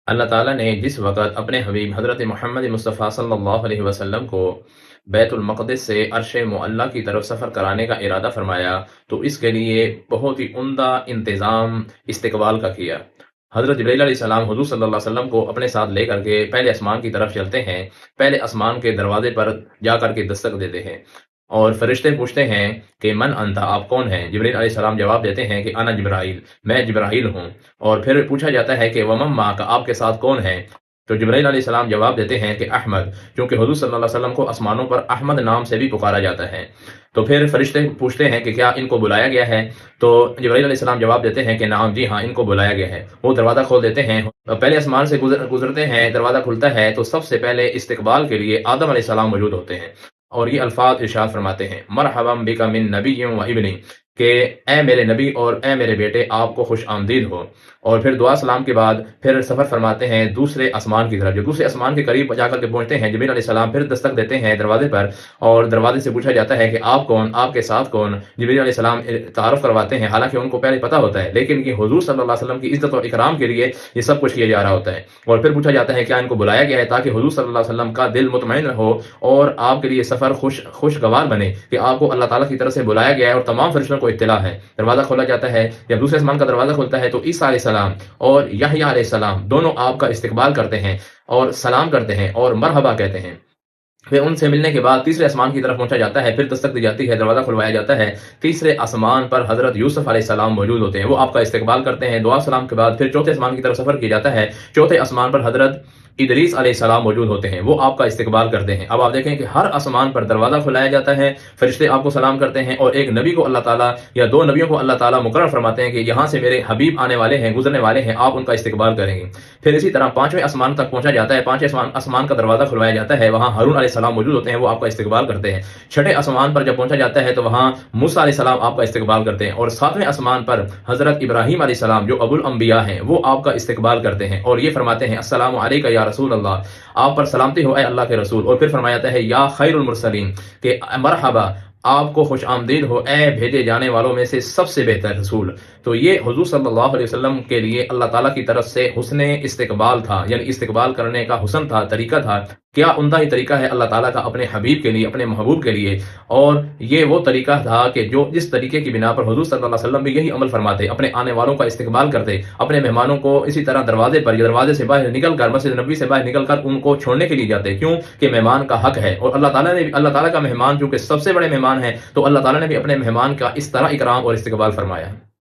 اللہ ताला ने जिस वक़्त अपने हबीब हज़रत मोहम्मद मुस्तफ़ा सल्लल्लाहु अलैहि वसल्लम को बैतुल मक़दिस से अर्श मुअल्ला की तरफ सफ़र कराने का इरादा फ़रमाया, तो इसके लिए बहुत ही उम्दा इंतज़ाम इस्तक़बाल का किया। हज़रत जिब्रील अलैहिस्सलाम हुज़ूर सल्लल्लाहु अलैहि वसल्लम को अपने साथ लेकर के पहले आसमान की तरफ चलते हैं। पहले आसमान के दरवाज़े पर जाकर के दस्तक देते हैं और फ़रिश्ते पूछते हैं कि मन अंता, आप कौन हैं? जिब्रील अलैहिस्सलाम जवाब देते हैं कि अना जिब्राईल, मैं जिब्राईल हूँ। और फिर पूछा जाता है कि वमन माका, आपके साथ कौन है? तो जिब्राईल अलैहिस्सलाम जवाब देते हैं कि अहमद, क्योंकि हुज़ूर सल्लल्लाहु अलैहि वसल्लम को आसमानों पर अहमद नाम से भी पुकारा जाता है। तो फिर फरिश्ते पूछते हैं कि क्या इनको बुलाया गया है? तो जिब्राईल अलैहिस्सलाम जवाब देते हैं कि नाम, जी हाँ, इनको बुलाया गया है। वो दरवाज़ा खोल देते हैं, पहले आसमान से गुजरते हैं, दरवाज़ा खुलता है तो सबसे पहले इस्तकबाल के लिए आदम अलैहिस्सलाम मौजूद होते हैं और ये अल्फाज इरशाद फरमाते हैं, मरहबम बिका मिन नबिय्यिन व इब्नी, कि ए मेरे नबी और ए मेरे बेटे, आपको खुश आमदीद हो। और फिर दुआ सलाम के बाद फिर सफ़र फरमाते हैं दूसरे आसमान की तरफ। जब दूसरे आसमान के करीब जाकर के पहुंचते हैं, जिब्रील अलैहिस्सलाम फिर दस्तक देते हैं दरवाजे पर और दरवाजे से पूछा जाता है कि आप कौन, आपके साथ कौन? जिब्रील अलैहिस्सलाम तारुफ करवाते हैं, हालांकि उनको पहले पता होता है, लेकिन कि हुजूर सल्लल्लाहु अलैहि वसल्लम की इज्जत और इकराम के लिए ये सब कुछ किया जा रहा होता है। और फिर पूछा जाता है क्या इनको बुलाया गया है, ताकि हुजूर सल्लल्लाहु अलैहि वसल्लम का दिल मुतमईन हो और आपके लिए सफ़र खुशगवार बने कि आपको अल्लाह ताला की तरफ से बुलाया गया है और तमाम फरिश्तों को इत्तला है। दरवाज़ा खोला जाता है, जब दूसरे आसमान का दरवाज़ा खुलता है तो ईसा अलैहिस्सलाम और यहया अलैहिस्सलाम दोनों आपका इस्तकबाल करते हैं और सलाम करते हैं और मरहबा कहते हैं। फिर उनसे मिलने के बाद तीसरे आसमान की तरफ पहुंचा जाता है, फिर दस्तक दी जाती है, दरवाज़ा खुलवाया जाता है। तीसरे आसमान पर हज़रत यूसुफ अलैहिस्सलाम मौजूद होते हैं, वो आपका इस्तकबाल करते हैं। दुआ सलाम के बाद फिर चौथे आसमान की तरफ सफ़र किया जाता है। चौथे आसमान पर हज़रत इदरीस अलैहिस्सलाम मौजूद होते हैं, वो आपका इस्तकबाल करते हैं। अब आप देखें कि हर आसमान पर दरवाज़ा खुलाया जाता है, फरिश्ते आपको सलाम करते हैं और एक नबी को अल्लाह ताला या दो नबियों को अल्लाह ताला मुकर्रर फरमाते हैं कि यहाँ से मेरे हबीब आने वाले हैं, गुजरने वाले हैं, आप उनका इस्तकबाल करेंगे। फिर इसी तरह पांचवें आसमान तक पहुंचा जाता है, पांचवें आसमान का दरवाज़ा खुलवाया जाता है, वहाँ हारून अलैहिस्सलाम मौजूद होते हैं, वो आपका इस्तकबाल करते हैं। छठे आसमान पर जब पहुंचा जाता है तो वहाँ मूसा अलैहिस्सलाम आपका इस्तकबाल करते हैं और सातवें आसमान पर हज़रत इब्राहीम अलैहिस्सलाम जो अबुल अंबिया हैं, वो आपका इस्तकबाल करते हैं और ये फरमाते हैं अस्सलामु अलैका या रसूल अल्लाह, आप पर सलामती हो ए अल्लाह के रसूल। और फिर फरमाया जाता है या खैरुल मुरसलीन, के मरहबा, आपको खुश आमदीद हो ए भेजे जाने वालों में से सबसे बेहतर रसूल। तो ये हुजूर सल्लल्लाहु अलैहि वसल्लम के लिए अल्लाह ताला की तरफ से हुस्ने इस्तकबाल था, यानी इस्तकबाल करने का हुस्न था, तरीका था। क्या उम्दा ही तरीका है अल्लाह ताला का अपने हबीब के लिए, अपने महबूब के लिए। और ये वो तरीका था कि जो जिस तरीके की बिना पर हुजूर सल्लल्लाहु अलैहि वसल्लम भी यही अमल फरमाते, अपने आने वालों का इस्तकबाल करते, अपने मेहमानों को इसी तरह दरवाजे पर या दरवाजे से बाहर निकल कर, मस्जिद नबवी से बाहर निकल कर उनको छोड़ने के लिए जाते। क्यों? कि मेहमान का हक है और अल्लाह ताला का मेहमान चूंकि सबसे बड़े मेहमान है, तो अल्लाह ताला ने भी अपने मेहमान का इस तरह इकराम और इस्तकबाल फरमाया है।